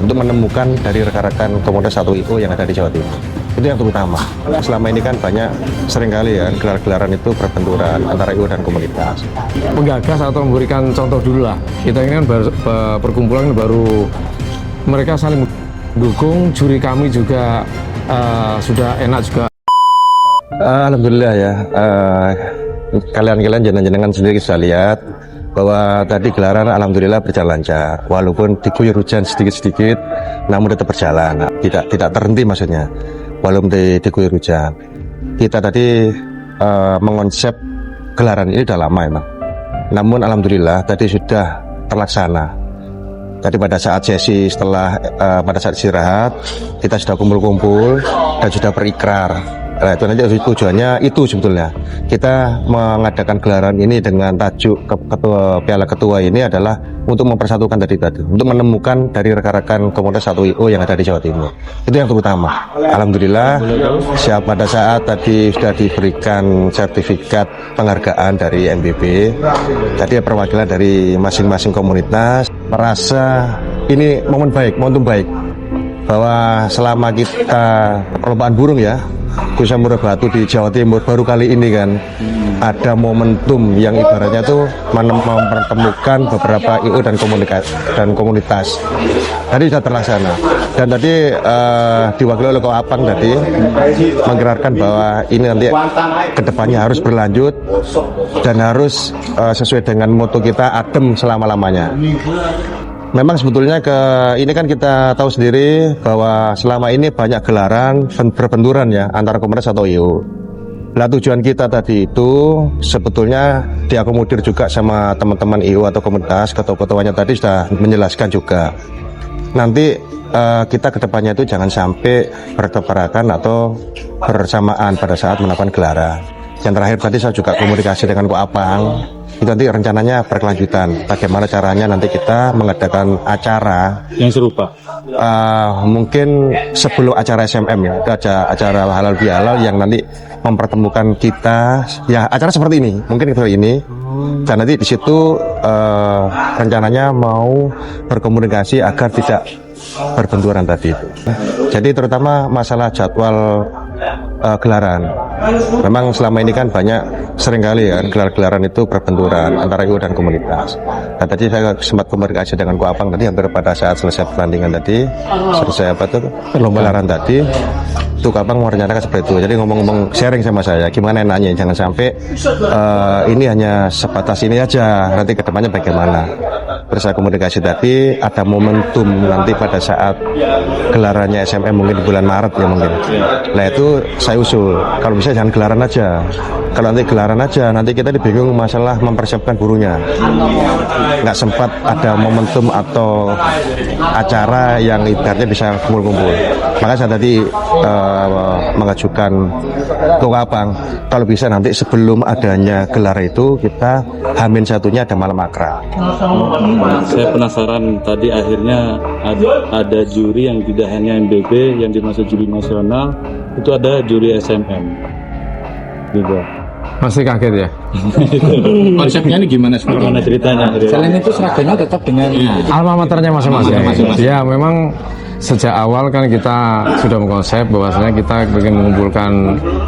untuk menemukan dari rekan-rekan komunitas atau IO yang ada di Jawa Timur. Itu yang terutama. Selama ini kan banyak seringkali ya gelar-gelaran itu berbenturan antara IO dan komunitas. Menggagas atau memberikan contoh dulu lah. Kita ini kan perkumpulan baru, mereka saling mendukung, juri kami juga sudah enak juga. Alhamdulillah ya, kalian jenengan sendiri bisa lihat bahwa tadi gelaran alhamdulillah berjalan lancar, walaupun diguyur hujan sedikit-sedikit, namun tetap berjalan, tidak terhenti maksudnya, walaupun diguyur hujan. Kita tadi mengonsep gelaran ini sudah lama emang, namun alhamdulillah tadi sudah terlaksana. Tadi pada saat sesi pada saat istirahat kita sudah kumpul-kumpul dan sudah berikrar. Nah, itu nanti tujuannya itu sebetulnya kita mengadakan gelaran ini dengan tajuk Piala Ketua ini adalah untuk mempersatukan tadi untuk menemukan dari rekan-rekan komunitas atau IO yang ada di Jawa Timur. Itu yang terutama. Alhamdulillah pada saat tadi sudah diberikan sertifikat penghargaan dari MBB, tadi perwakilan dari masing-masing komunitas merasa ini momentum baik bahwa selama kita perlombaan burung ya khususnya murah batu di Jawa Timur baru kali ini kan ada momentum yang ibaratnya tuh mempertemukan beberapa IO dan komunitas. Tadi sudah terlaksana dan tadi diwakili oleh Koapang tadi menggerakkan bahwa ini nanti kedepannya harus berlanjut dan harus sesuai dengan moto kita adem selama-lamanya. Memang sebetulnya ini kan kita tahu sendiri bahwa selama ini banyak gelaran berbenturan ya antara komunitas atau IO. Nah tujuan kita tadi itu sebetulnya diakomodir juga sama teman-teman IO atau komunitas, ketua-ketuanya tadi sudah menjelaskan juga. Nanti kita kedepannya itu jangan sampai bertabrakan atau bersamaan pada saat melakukan gelaran. Yang terakhir tadi saya juga komunikasi dengan Koapang. Itu nanti rencananya berkelanjutan. Bagaimana caranya nanti kita mengadakan acara yang serupa? Mungkin sebelum acara SMM ya, ada acara halal bihalal yang nanti mempertemukan kita. Ya acara seperti ini, mungkin seperti ini. Dan nanti di situ rencananya mau berkomunikasi agar tidak berbenturan tadi itu. Jadi terutama masalah jadwal gelaran. Memang selama ini kan banyak seringkali ya gelar-gelaran itu berbenturan antara IO dan komunitas. Nah tadi saya sempat komunikasi dengan Koapang tadi hampir pada saat selesai pertandingan tadi, selesai gelaran tadi, itu Koapang merencanakan seperti itu. Jadi ngomong-ngomong sharing sama saya, gimana enaknya jangan sampai ini hanya sebatas ini aja, nanti kedepannya bagaimana. Terus saya komunikasi tadi ada momentum nanti pada saat gelarannya SMM mungkin di bulan Maret ya mungkin. Nah itu saya usul kalau bisa jangan gelaran aja. Kalau nanti gelaran aja nanti kita bingung masalah mempersiapkan burunya. Nggak sempat ada momentum atau acara yang ibaratnya bisa kumpul-kumpul. Maka saya tadi mengajukan ke Koapang kalau bisa nanti sebelum adanya gelar itu kita H-1-nya ada malam akrab. Saya penasaran tadi akhirnya ada juri yang tidak hanya MBB yang dimaksud juri nasional, itu ada juri SMM juga. Masih kaget ya? Konsepnya ini gimana sebetulnya ceritanya? Selain itu seragamnya tetap dengan alma maternya masing-masing. Ya memang sejak awal kan kita sudah mengkonsep bahwasanya kita ingin mengumpulkan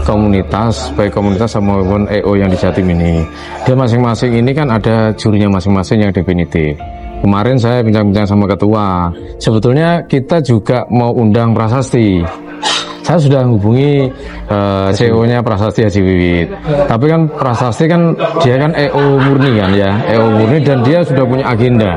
komunitas, baik komunitas maupun EO yang di Jatim ini. Dan masing-masing ini kan ada jurinya masing-masing yang definitif. Kemarin saya bincang-bincang sama ketua, sebetulnya kita juga mau undang prasasti. Saya sudah hubungi CEO-nya Prasasti Haji Wiwit. Tapi kan Prasasti kan dia kan EO murni kan ya, EO murni dan dia sudah punya agenda.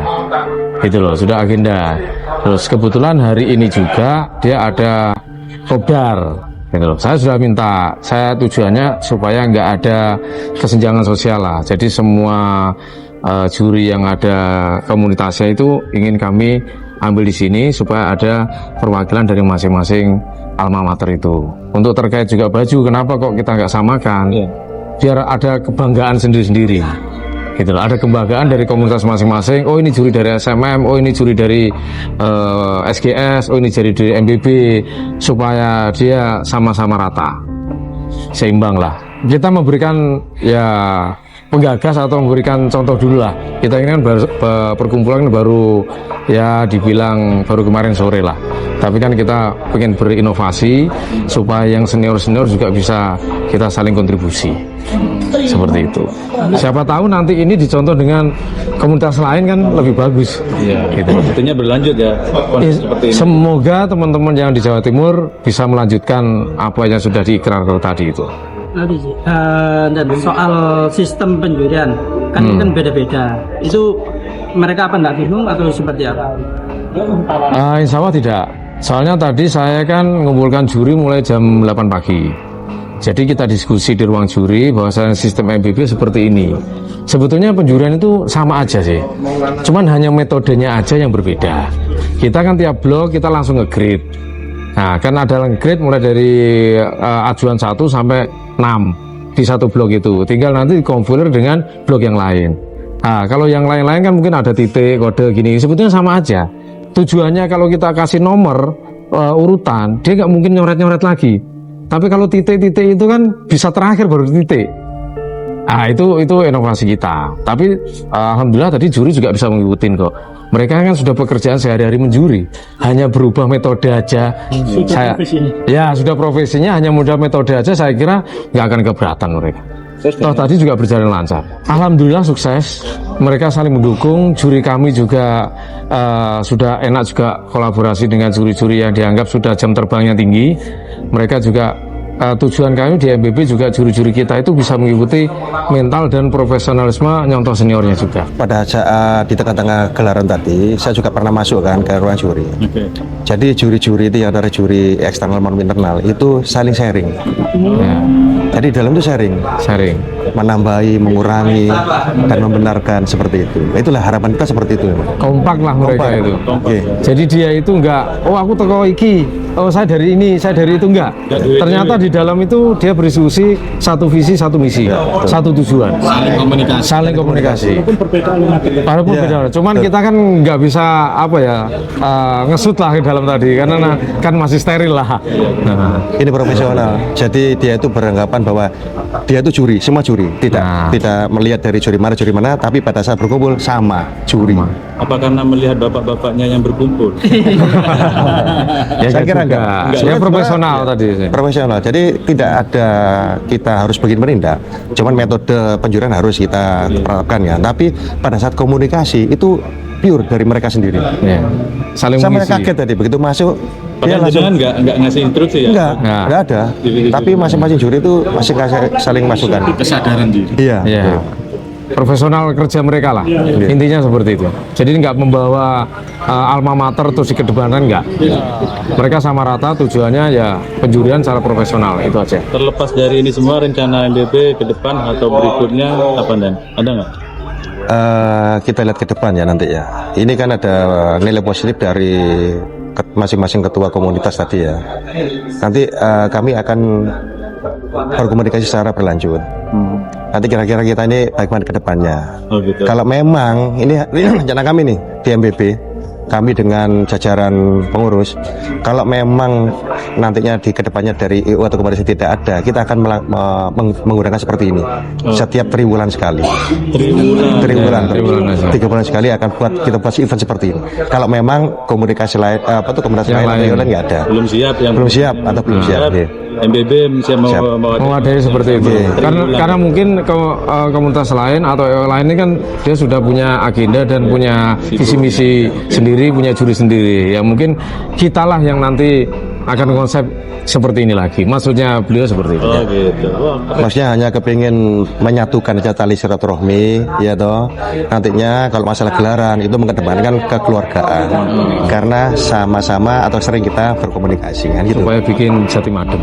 Gitu loh, sudah agenda. Terus kebetulan hari ini juga dia ada kopdar. Gitu loh. Saya sudah minta, saya tujuannya supaya nggak ada kesenjangan sosial lah. Jadi semua juri yang ada komunitasnya itu ingin kami ambil di sini supaya ada perwakilan dari masing-masing alma mater itu. Untuk terkait juga baju, kenapa kok kita nggak samakan? Biar ada kebanggaan sendiri-sendiri. Gitu loh. Ada kebanggaan dari komunitas masing-masing. Oh ini juri dari SMM, oh ini juri dari SGS, oh ini juri dari MBB, supaya dia sama-sama rata, seimbang lah. Kita memberikan ya penggagas atau memberikan contoh dulu lah. Kita ini kan perkumpulan baru ya dibilang baru kemarin sore lah. Tapi kan kita pengen berinovasi supaya yang senior-senior juga bisa kita saling kontribusi. Seperti itu. Siapa tahu nanti ini dicontoh dengan komunitas lain kan lebih bagus. Iya. Gitu. Artinya berlanjut ya. Ya, Seperti ini. semoga teman-teman yang di Jawa Timur bisa melanjutkan apa yang sudah diikrarkan tadi itu. Dan soal sistem penjurian kan ini kan beda-beda. Itu mereka apa nggak bingung atau seperti apa? Insya Allah tidak. Soalnya tadi saya kan mengumpulkan juri mulai jam 8 pagi. Jadi kita diskusi di ruang juri bahwasanya sistem MBB seperti ini. Sebetulnya penjurian itu sama aja sih. Cuman hanya metodenya aja yang berbeda. Kita kan tiap blok kita langsung nge-grade. Nah, kan ada nge-grade mulai dari ajuan 1 sampai 6 di satu blok itu. Tinggal nanti dikonfigure dengan blok yang lain. Nah, kalau yang lain-lain kan mungkin ada titik, kode gini. Sebetulnya sama aja. Tujuannya kalau kita kasih nomor urutan, dia nggak mungkin nyoret-nyoret lagi. Tapi kalau titik-titik itu kan bisa terakhir baru titik. Nah, itu inovasi kita. Tapi alhamdulillah tadi juri juga bisa mengikuti kok. Mereka kan sudah pekerjaan sehari-hari menjuri, hanya berubah metode aja. Sudah profesinya hanya mudah metode aja. Saya kira nggak akan keberatan mereka. Toh tadi juga berjalan lancar. Alhamdulillah sukses. Mereka saling mendukung. Juri kami juga sudah enak juga kolaborasi dengan juri-juri yang dianggap sudah jam terbangnya tinggi. Mereka juga tujuan kami di MBB juga juri-juri kita itu bisa mengikuti mental dan profesionalisme nyontoh seniornya juga. Pada saat di tengah-tengah gelaran tadi, saya juga pernah masuk kan ke ruang juri. Jadi juri-juri itu yang dari juri eksternal maupun internal itu saling sharing. Ya, Jadi dalam itu sharing, menambahi, mengurangi, dan membenarkan seperti itu. Itulah harapan kita seperti itu. kompak lah mereka Kompak. itu. Oke. Jadi dia itu enggak, oh aku teko iki, oh saya dari ini, saya dari itu enggak. Ternyata di dalam itu dia berdiskusi satu visi, satu misi, satu tujuan. Saling komunikasi. Walaupun Ya, beda. Cuman kita kan nggak bisa apa ya ngesut lah ke dalam tadi karena kan masih steril lah. Nah, Ini profesional. Jadi dia itu beranggapan bahwa dia itu juri, semua juri. Tidak melihat dari juri mana, tapi pada saat berkumpul sama juri. Apa karena melihat bapak-bapaknya yang berkumpul? Saya kira enggak. Dia profesional tadi. Profesional. Jadi tidak ada kita harus begini menindak. Cuman metode penjurian harus kita terapkan ya. Tapi pada saat komunikasi itu pure dari mereka sendiri. Ya. Saling Saya mengisi. kaget tadi begitu masuk. Dia Padahal langsung jenengan nggak ngasih instruksi ya? enggak ada. Tapi masing-masing juri itu masih saling masukan. Kesadaran diri. Iya. Ya. Profesional kerja mereka lah. Intinya seperti itu. Jadi nggak membawa alma mater terus dikedepankan nggak. Mereka sama rata tujuannya ya penjurian secara profesional itu aja. Terlepas dari ini semua, rencana MBB ke depan atau berikutnya apa Dan? Ada nggak? Kita lihat ke depan ya nanti ya. Ini kan ada nilai positif dari masing-masing ketua komunitas tadi ya. Nanti kami akan berkomunikasi secara berlanjut. Nanti kira-kira kita ini bagaimana ke depannya. Oh gitu. Kalau memang ini rencana kami nih di MBB, kami dengan jajaran pengurus, kalau memang nantinya di kedepannya dari EU atau komunitas tidak ada, kita akan menggunakan seperti ini setiap triwulan sekali. Triwulan, aja. 3 bulan sekali akan kita buat event seperti ini. Kalau memang komunikasi lain, komunitas lain atau yang lain nggak ada, Belum siap yang belum siap atau belum siap. Iya. MBB bisa Siap. Mewadai seperti itu. Karena mungkin komunitas lain atau lain ini kan dia sudah punya agenda dan punya visi misi sendiri, punya juri sendiri. Ya mungkin kitalah yang nanti akan konsep seperti ini lagi. Maksudnya beliau seperti itu. Oh gitu. Wah, Maksudnya hanya kepingin menyatukan aja tali silaturahmi, ya toh. Nantinya kalau masalah gelaran itu mengedepankan kekeluargaan, karena sama-sama atau sering kita berkomunikasi kan gitu. Supaya bikin Jatim adem.